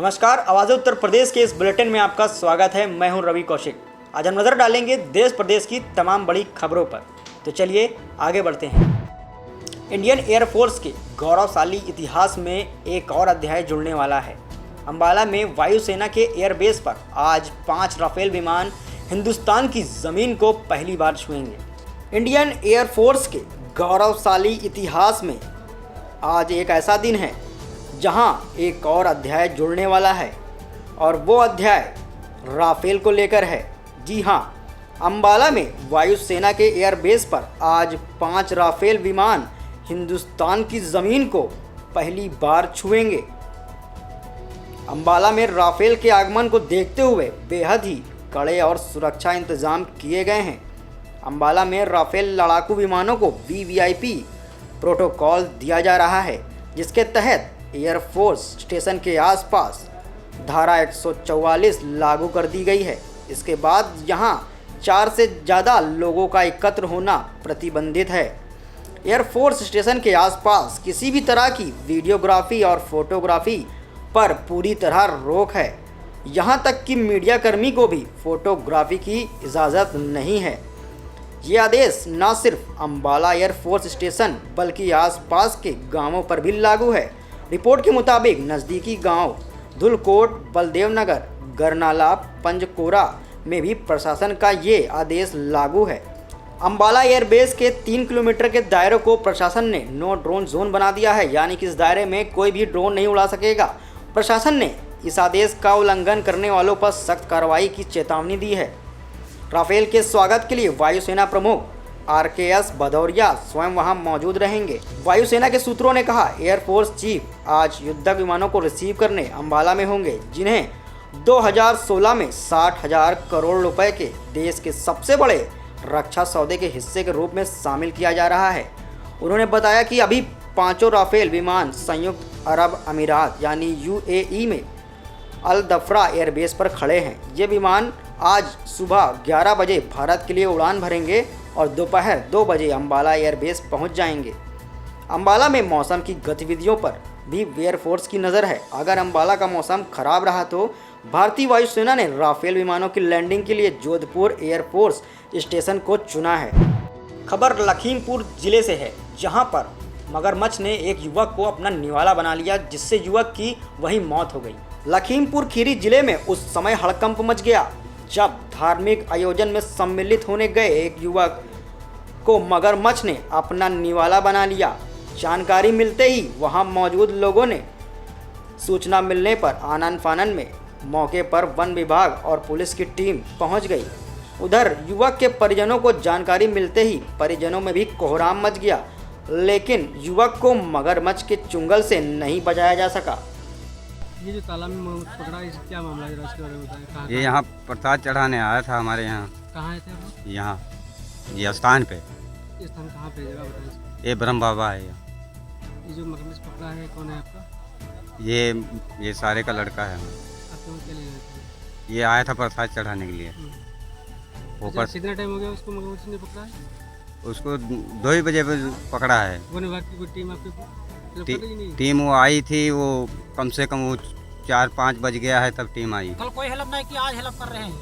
नमस्कार, आवाज़ उत्तर प्रदेश के इस बुलेटिन में आपका स्वागत है। मैं हूं रवि कौशिक। आज हम नज़र डालेंगे देश प्रदेश की तमाम बड़ी खबरों पर। तो चलिए आगे बढ़ते हैं। इंडियन एयरफोर्स के गौरवशाली इतिहास में एक और अध्याय जुड़ने वाला है। अंबाला में वायुसेना के एयरबेस पर आज 5 राफेल विमान हिंदुस्तान की ज़मीन को पहली बार छुएंगे। इंडियन एयरफोर्स के गौरवशाली इतिहास में आज एक ऐसा दिन है जहां एक और अध्याय जुड़ने वाला है और वो अध्याय राफेल को लेकर है। जी हां, अंबाला में वायुसेना के एयरबेस पर आज 5 राफेल विमान हिंदुस्तान की ज़मीन को पहली बार छुएंगे। अंबाला में राफेल के आगमन को देखते हुए बेहद ही कड़े और सुरक्षा इंतजाम किए गए हैं। अंबाला में राफेल लड़ाकू विमानों को वीवीआईपी प्रोटोकॉल दिया जा रहा है, जिसके तहत एयरफोर्स स्टेशन के आसपास धारा 144 लागू कर दी गई है। इसके बाद यहां 4 से ज़्यादा लोगों का एकत्र होना प्रतिबंधित है। एयरफोर्स स्टेशन के आसपास किसी भी तरह की वीडियोग्राफी और फोटोग्राफी पर पूरी तरह रोक है। यहां तक कि मीडियाकर्मी को भी फोटोग्राफी की इजाज़त नहीं है। ये आदेश न सिर्फ अंबाला एयरफोर्स स्टेशन बल्कि आसपास के गांवों पर भी लागू है। रिपोर्ट के मुताबिक नज़दीकी गांव धुलकोट, बलदेव नगर, गरनाला, पंजकोरा में भी प्रशासन का ये आदेश लागू है। अंबाला एयरबेस के 3 किलोमीटर के दायरे को प्रशासन ने नो ड्रोन जोन बना दिया है, यानी कि इस दायरे में कोई भी ड्रोन नहीं उड़ा सकेगा। प्रशासन ने इस आदेश का उल्लंघन करने वालों पर सख्त कार्रवाई की चेतावनी दी है। राफेल के स्वागत के लिए वायुसेना प्रमुख RKS भदौरिया स्वयं वहां मौजूद रहेंगे। वायुसेना के सूत्रों ने कहा, एयरफोर्स चीफ आज युद्धक विमानों को रिसीव करने अंबाला में होंगे, जिन्हें 2016 में 60,000 करोड़ रुपए के देश के सबसे बड़े रक्षा सौदे के हिस्से के रूप में शामिल किया जा रहा है। उन्होंने बताया कि अभी 5 राफेल विमान संयुक्त अरब अमीरात यानी UAE में अल दफ्रा एयरबेस पर खड़े हैं। ये विमान आज सुबह 11 बजे भारत के लिए उड़ान भरेंगे और दोपहर 2 बजे अंबाला एयरबेस पहुंच जाएंगे। अंबाला में मौसम की गतिविधियों पर भी एयरफोर्स की नज़र है। अगर अंबाला का मौसम खराब रहा तो भारतीय वायुसेना ने राफेल विमानों की लैंडिंग के लिए जोधपुर एयरफोर्स स्टेशन को चुना है। खबर लखीमपुर जिले से है, जहां पर मगरमच्छ ने एक युवक को अपना निवाला बना लिया, जिससे युवक की वहीं मौत हो गई। लखीमपुर खीरी जिले में उस समय हड़कंप मच गया जब धार्मिक आयोजन में सम्मिलित होने गए एक युवक को मगरमच्छ ने अपना निवाला बना लिया। जानकारी मिलते ही वहां मौजूद लोगों ने सूचना मिलने पर आनन फानन में मौके पर वन विभाग और पुलिस की टीम पहुंच गई। उधर युवक के परिजनों को जानकारी मिलते ही परिजनों में भी कोहराम मच गया, लेकिन युवक को मगरमच्छ के चुंगल से नहीं बचाया जा सका। ये जो तालाब में पकड़ा है, क्या मामला है? इसके बारे में बताएं। ये यहाँ प्रसाद चढ़ाने आया था हमारे यहाँ। कहाँ आए थे आप? यहाँ ये स्थान पे। ये स्थान कहाँ पे, जगह बताएं। ये ब्रह्म बाबा है यहाँ। ये जो मगरमच्छ पकड़ा है, कौन है आपका? ये सारे का लड़का है। आप लोग क्या ले गए थे? ये आया था प्रसाद चढ़ाने के लिए। ऊपर कितना टाइम हो गया उसको मगरमच्छ ने पकड़ा है? उसको 2 ही बजे पे पकड़ा है। वन विभाग की कोई टीम आपके टीम वो आई थी, वो कम से कम वो 4-5 बज गया है तब टीम आई। कल कोई हेल्प नहीं किया, आज हेल्प कर रहे हैं।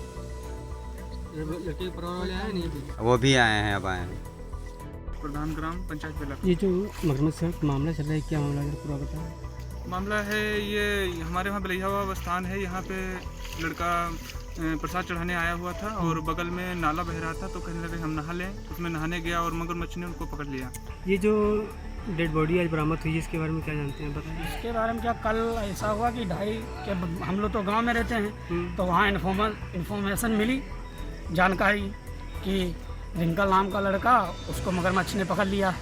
लड़के के परिवार वाले आए नहीं? वो भी आए हैं, अब आए हैं। प्रधान ग्राम पंचायत बेला। ये जो मगरमच्छ का मामला चल रहा है, क्या मामला है पूरा बताएं। मामला है ये हमारे वहाँ बलैया हुआ स्थान है। यहाँ पे लड़का प्रसाद चढ़ाने आया हुआ था और बगल में नाला बह रहा था, तो कहने लगे हम नहा लें। उसमें नहाने गया और मगरमच्छ ने उनको पकड़ लिया। ये जो डेड बॉडी आज बरामद हुई है, इसके बारे में क्या जानते हैं, बताएं। इसके बारे में क्या, कल ऐसा हुआ कि 2:30 के हम लोग तो गांव में रहते हैं, तो वहाँ इन्फॉर्मेशन मिली, जानकारी कि रिंकल नाम का लड़का, उसको मगरमच्छ ने पकड़ लिया।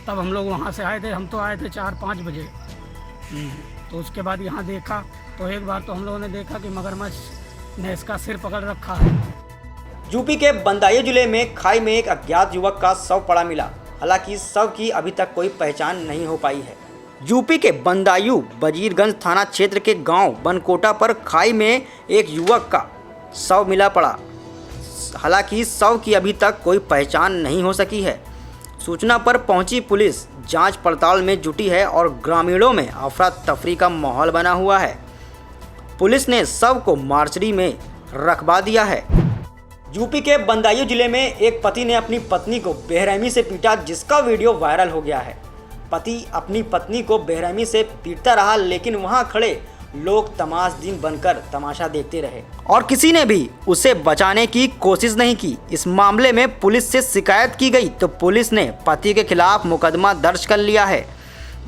तब हम लोग वहाँ से आए थे। हम तो आए थे 4-5 बजे। तो उसके बाद यहाँ देखा तो एक बार तो हम लोगों ने देखा कि मगरमच्छ ने इसका सिर पकड़ रखा है। यूपी के बदायूं जिले में खाई में एक अज्ञात युवक का शव पड़ा मिला। हालांकि शव की अभी तक कोई पहचान नहीं हो पाई है। यूपी के बदायूं वजीरगंज थाना क्षेत्र के गांव बनकोटा पर खाई में एक युवक का शव मिला पड़ा। हालांकि शव की अभी तक कोई पहचान नहीं हो सकी है। सूचना पर पहुंची पुलिस जांच पड़ताल में जुटी है और ग्रामीणों में अफरा तफरी का माहौल बना हुआ है। पुलिस ने शव को मार्चरी में रखवा दिया है। यूपी के बदायूं जिले में एक पति ने अपनी पत्नी को बेरहमी से पीटा, जिसका वीडियो वायरल हो गया है। पति अपनी पत्नी को बेरहमी से पीटता रहा, लेकिन वहां खड़े लोग तमाशबीन बनकर तमाशा देखते रहे और किसी ने भी उसे बचाने की कोशिश नहीं की। इस मामले में पुलिस से शिकायत की गई तो पुलिस ने पति के खिलाफ मुकदमा दर्ज कर लिया है।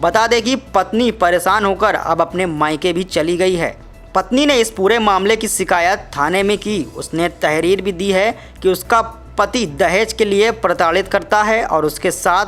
बता दें कि पत्नी परेशान होकर अब अपने मायके भी चली गई है। पत्नी ने इस पूरे मामले की शिकायत थाने में की। उसने तहरीर भी दी है कि उसका पति दहेज के लिए प्रताड़ित करता है और उसके साथ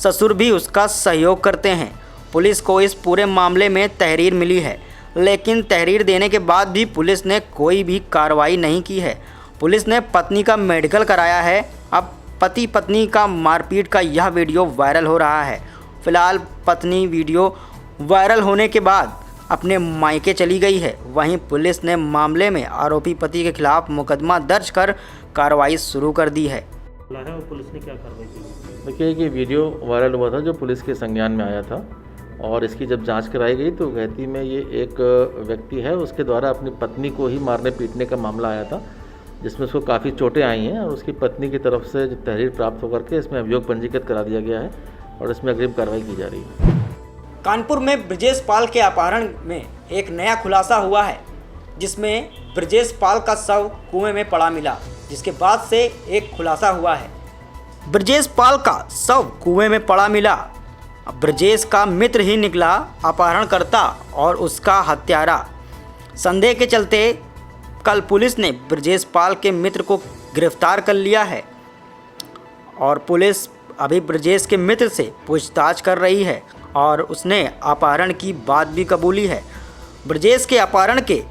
ससुर भी उसका सहयोग करते हैं। पुलिस को इस पूरे मामले में तहरीर मिली है, लेकिन तहरीर देने के बाद भी पुलिस ने कोई भी कार्रवाई नहीं की है। पुलिस ने पत्नी का मेडिकल कराया है। अब पति पत्नी का मारपीट का यह वीडियो वायरल हो रहा है। फिलहाल पत्नी वीडियो वायरल होने के बाद अपने मायके चली गई है। वहीं पुलिस ने मामले में आरोपी पति के खिलाफ मुकदमा दर्ज कर कार्रवाई शुरू कर दी है। पुलिस ने क्या कार्रवाई की? देखिए कि वीडियो वायरल हुआ था जो पुलिस के संज्ञान में आया था और इसकी जब जांच कराई गई तो गहती में ये एक व्यक्ति है, उसके द्वारा अपनी पत्नी को ही मारने पीटने का मामला आया था, जिसमें उसको काफ़ी चोटें आई हैं और उसकी पत्नी की तरफ से जो तहरीर प्राप्त होकर के इसमें अभियोग पंजीकृत करा दिया गया है और इसमें अग्रिम कार्रवाई की जा रही है। कानपुर में ब्रजेश पाल के अपहरण में एक नया खुलासा हुआ है, जिसमें ब्रजेश पाल का शव कुएं में पड़ा मिला, जिसके बाद से एक खुलासा हुआ है। ब्रजेश पाल का शव कुएं में पड़ा मिला। ब्रजेश का मित्र ही निकला अपहरणकर्ता और उसका हत्यारा। संदेह के चलते कल पुलिस ने ब्रजेश पाल के मित्र को गिरफ्तार कर लिया है और पुलिस अभी ब्रजेश के मित्र से पूछताछ कर रही है और उसने अपहरण की बात भी कबूली है। ब्रजेश के अपहरण के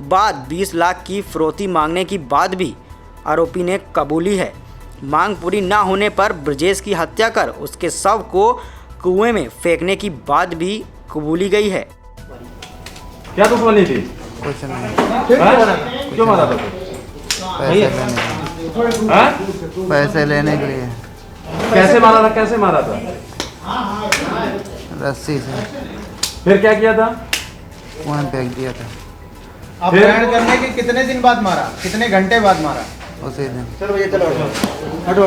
बाद 20 लाख की फिरौती मांगने की बात भी आरोपी ने कबूली है। मांग पूरी ना होने पर ब्रजेश की हत्या कर उसके शव को कुएं में फेंकने की बात भी कबूली गई है। क्या दुश्मनी थी? कुछ नहीं। क्यों मारा था? पैसे लेने के लिए। कैसे मारा था? कैसे मारा था? रस्सी से। फिर क्या किया था? वहाँ फेंक दिया था। अपहरण करने के कितने दिन बाद मारा? कितने घंटे बाद मारा? उसी दिन। चलो ये चलो हटो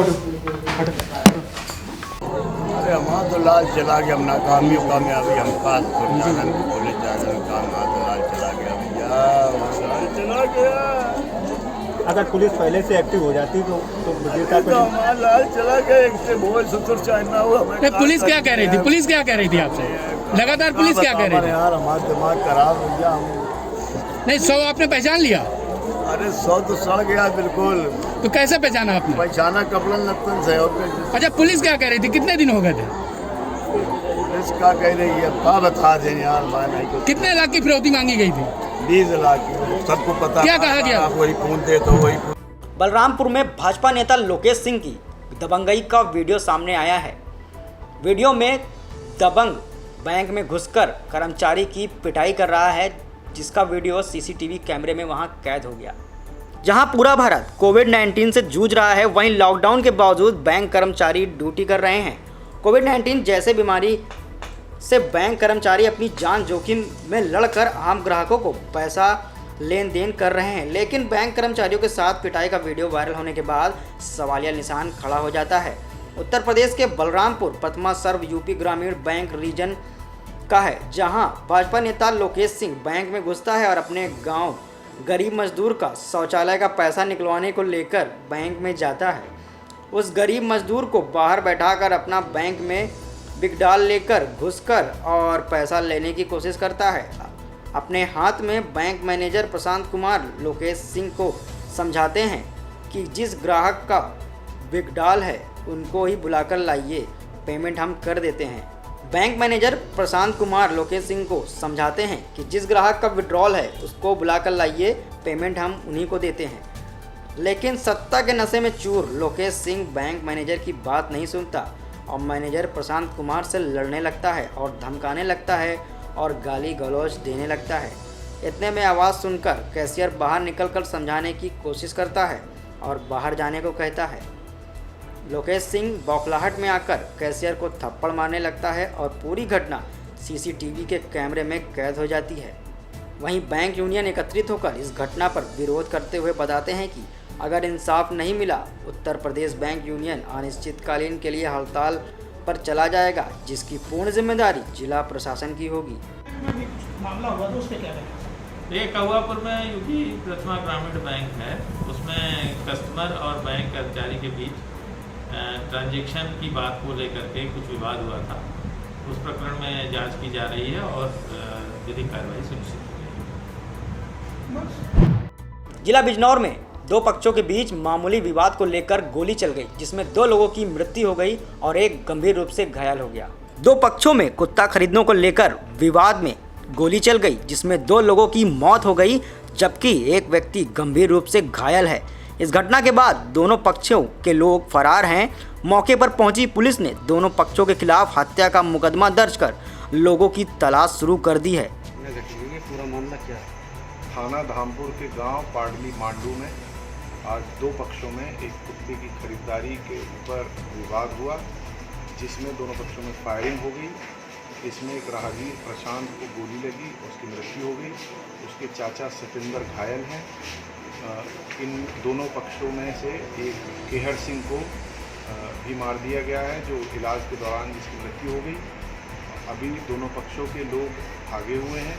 अरे हमारा तो लाल चला गया, हम नाकामी कामयाबी हम खास पुलिस जाने काम तो लाल चला गया भैया, लाल चला गया। अगर पुलिस पहले से एक्टिव हो जाती तो हमारा लाल चला गया। एक से बहुत ससुर चाहना हुआ। पुलिस क्या कह रही थी? पुलिस क्या कह रही थी आपसे? लगातार पुलिस क्या कह रही थी? यार हमारा दिमाग खराब हो गया। नहीं, शव आपने पहचान लिया? अरे सौ तो सड़ गया बिल्कुल। तो कैसे पहचाना आपने? पहचाना कपड़न लत्तन से। अच्छा, पुलिस क्या कह रही थी? कितने दिन हो गए थे? पुलिस क्या कह रही है क्या बता दें यार। मैं कितने लाख की फिरौती मांगी गई थी? 20 लाख। सबको पता। क्या कहा गया? वही फोन दे तो वही। बलरामपुर में भाजपा नेता लोकेश सिंह की दबंगई का वीडियो सामने आया है। वीडियो में दबंग बैंक में घुसकर कर्मचारी की पिटाई कर रहा है, जिसका वीडियो सीसीटीवी कैमरे में वहां कैद हो गया। जहां पूरा भारत कोविड-19 से जूझ रहा है, वहीं लॉकडाउन के बावजूद बैंक कर्मचारी ड्यूटी कर रहे हैं। कोविड-19 जैसे बीमारी से बैंक कर्मचारी अपनी जान जोखिम में लड़कर आम ग्राहकों को पैसा लेन देन कर रहे हैं, लेकिन बैंक कर्मचारियों के साथ पिटाई का वीडियो वायरल होने के बाद सवालिया निशान खड़ा हो जाता है। उत्तर प्रदेश के बलरामपुर प्रथमा सर्व यूपी ग्रामीण बैंक रीजन का है, जहां भाजपा नेता लोकेश सिंह बैंक में घुसता है और अपने गांव गरीब मजदूर का शौचालय का पैसा निकलवाने को लेकर बैंक में जाता है। उस गरीब मजदूर को बाहर बैठाकर अपना बैंक में बिगडाल लेकर घुसकर और पैसा लेने की कोशिश करता है। अपने हाथ में बैंक मैनेजर प्रशांत कुमार लोकेश सिंह को समझाते हैं कि जिस ग्राहक का बिगडाल है उनको ही बुलाकर लाइए, पेमेंट हम कर देते हैं। बैंक मैनेजर प्रशांत कुमार लोकेश सिंह को समझाते हैं कि जिस ग्राहक का विड्रॉल है उसको बुलाकर लाइए, पेमेंट हम उन्हीं को देते हैं। लेकिन सत्ता के नशे में चूर लोकेश सिंह बैंक मैनेजर की बात नहीं सुनता और मैनेजर प्रशांत कुमार से लड़ने लगता है और धमकाने लगता है और गाली गलौज देने लगता है। इतने में आवाज़ सुनकर कैशियर बाहर निकलकर समझाने की कोशिश करता है और बाहर जाने को कहता है। लोकेश सिंह बौखलाहट में आकर कैशियर को थप्पड़ मारने लगता है और पूरी घटना सीसीटीवी के कैमरे में कैद हो जाती है। वहीं बैंक यूनियन एकत्रित होकर इस घटना पर विरोध करते हुए बताते हैं कि अगर इंसाफ नहीं मिला उत्तर प्रदेश बैंक यूनियन अनिश्चितकालीन के लिए हड़ताल पर चला जाएगा, जिसकी पूर्ण जिम्मेदारी जिला प्रशासन की होगी। मामला हुआ तो उस पर क्या करें? ये कौवापुर में यूपी प्रथमा ग्रामीण बैंक है, उसमें कस्टमर और बैंक कर्मचारी के बीच ट्रांजैक्शन की बात को लेकर के कुछ विवाद हुआ था। उस प्रकरण में जांच की जा रही है और विधिक कार्रवाई सुनिश्चित की जाएगी। जिला बिजनौर में दो पक्षों के बीच मामूली विवाद को लेकर गोली चल गई, जिसमें 2 लोगों की मृत्यु हो गई और एक गंभीर रूप से घायल हो गया। 2 पक्षों में कुत्ता खरीदने को लेकर विवाद में गोली चल गई, जिसमें 2 लोगों की मौत हो गई जबकि एक व्यक्ति गंभीर रूप से घायल है। इस घटना के बाद दोनों पक्षों के लोग फरार हैं। मौके पर पहुंची पुलिस ने दोनों पक्षों के खिलाफ हत्या का मुकदमा दर्ज कर लोगों की तलाश शुरू कर दी है। पूरा मामला क्या है? थाना धामपुर के गांव पाडली मांडू में आज 2 पक्षों में एक कुत्ते की खरीदारी के ऊपर विवाद हुआ, जिसमें दोनों पक्षों में फायरिंग हो गई। इसमें एक राहगीर प्रशांत को गोली लगी, उसकी मृत्यु हो गई। उसके चाचा सतेंद्र घायल हैं। इन दोनों पक्षों में से एक केहर सिंह को भी मार दिया गया है, जो इलाज के दौरान जिसकी मृत्यु हो गई। अभी दोनों पक्षों के लोग भागे हुए हैं।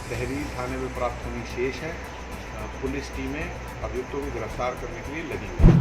तहरीर थाने में प्राप्त होनी शेष है। पुलिस टीमें अभियुक्तों को गिरफ्तार करने के लिए लगी हुई है।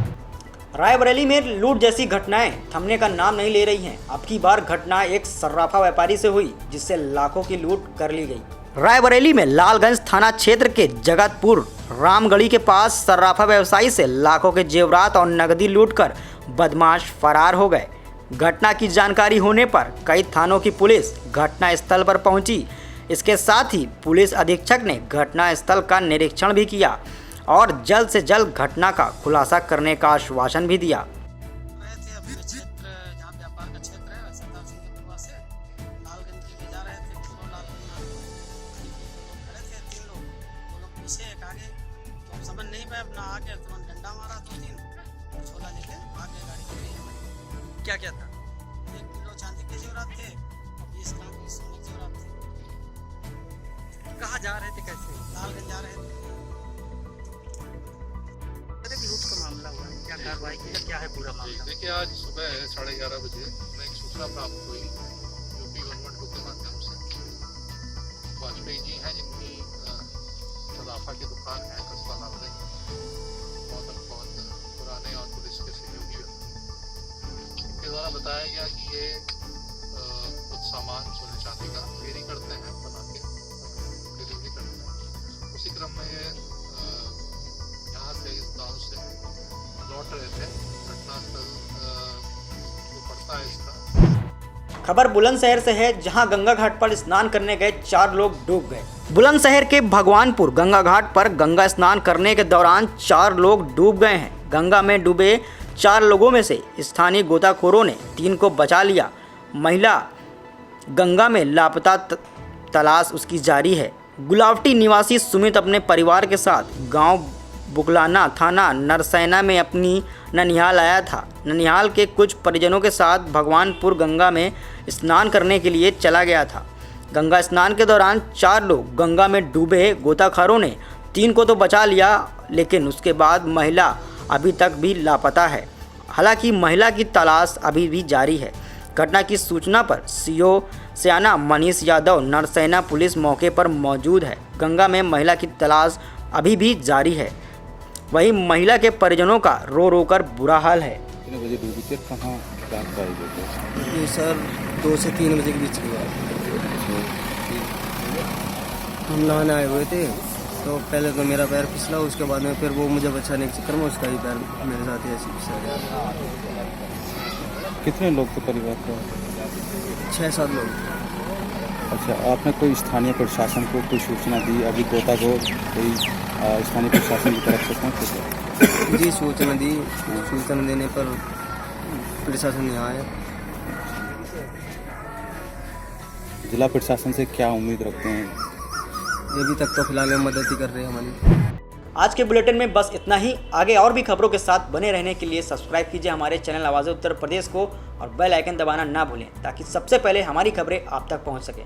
रायबरेली में लूट जैसी घटनाएं थमने का नाम नहीं ले रही हैं। अब की बार घटना एक सर्राफा व्यापारी से हुई, जिससे लाखों की लूट कर ली गई। रायबरेली में लालगंज थाना क्षेत्र के जगतपुर रामगढ़ी के पास सर्राफा व्यवसायी से लाखों के जेवरात और नकदी लूटकर बदमाश फरार हो गए। घटना की जानकारी होने पर कई थानों की पुलिस घटना स्थल पर पहुंची। इसके साथ ही पुलिस अधीक्षक ने घटना स्थल का निरीक्षण भी किया और जल्द से जल्द घटना का खुलासा करने का आश्वासन भी दिया। समझ नहीं पाए, अपना आके तुरंत डंडा मारा 2-3 छोला लेके आगे गाड़ी में। क्या क्या था? 1 किलो चांदी के जेवरात थे और 20 ग्राम की सोने के जेवरात थे। कहाँ जा रहे थे? कैसे? लालगंज जा रहे थे। लूट का मामला हुआ है, क्या कार्रवाई की? क्या है पूरा मामला? देखिए, आज सुबह 11:30 बजे हमें एक सूचना प्राप्त हुई यूपी 112 के माध्यम से। वाजपेयी जी हैं जिनकी सदाफा की दुकान है कस्बा नागरिक, बहुत पुराने और पुलिस के सहयोगी व्यक्ति। इनके द्वारा बताया गया कि ये कुछ सामान सोने चांदी का फेरी करते हैं, बना के डिलीवरी करते हैं। उसी क्रम में ये यहाँ से इस गांव से लौट रहे थे। घटनास्थल जो पड़ता है इसका। खबर बुलंदशहर से है, जहां गंगा घाट पर स्नान करने गए 4 लोग डूब गए। बुलंदशहर के भगवानपुर गंगा घाट पर गंगा स्नान करने के दौरान 4 लोग डूब गए हैं। गंगा में डूबे 4 लोगों में से स्थानीय गोताखोरों ने 3 को बचा लिया। महिला गंगा में लापता, तलाश उसकी जारी है। गुलावटी निवासी सुमित अपने परिवार के साथ गांव बुगलाना थाना नरसैना में अपनी ननिहाल आया था। ननिहाल के कुछ परिजनों के साथ भगवानपुर गंगा में स्नान करने के लिए चला गया था। गंगा स्नान के दौरान 4 लोग गंगा में डूबे। गोताखोरों ने 3 को तो बचा लिया, लेकिन उसके बाद महिला अभी तक भी लापता है। हालांकि महिला की तलाश अभी भी जारी है। घटना की सूचना पर सीओ स्याना मनीष यादव नरसैना पुलिस मौके पर मौजूद है। गंगा में महिला की तलाश अभी भी जारी है। वहीं महिला के परिजनों का रो कर बुरा हाल है। कितने बजे डूबी थी? कहाँ आई गई? ये सर 2 से 3 बजे के बीच की बात। हम नहाने आए हुए थे, तो पहले तो मेरा पैर फिसला, उसके बाद में फिर वो मुझे बचाने के चक्कर में उसका ही पैर मेरे साथ ही ऐसे फिसला गया। कितने लोग थे परिवार का? 6-7 लोग। अच्छा, आपने कोई स्थानीय प्रशासन को कोई सूचना दी? अभी गोताखोर कोई स्थानीय प्रशासन की तरफ से पहुँचे? जी सूचना दी, सूचना देने पर प्रशासन यहाँ आया। जिला प्रशासन से क्या उम्मीद रखते हैं? अभी तक तो फिलहाल मदद ही कर रहे हैं हमारी। आज के बुलेटिन में बस इतना ही। आगे और भी खबरों के साथ बने रहने के लिए सब्सक्राइब कीजिए हमारे चैनल आवाज़ उत्तर प्रदेश को और बेल आइकन दबाना ना भूलें, ताकि सबसे पहले हमारी खबरें आप तक पहुंच सकें।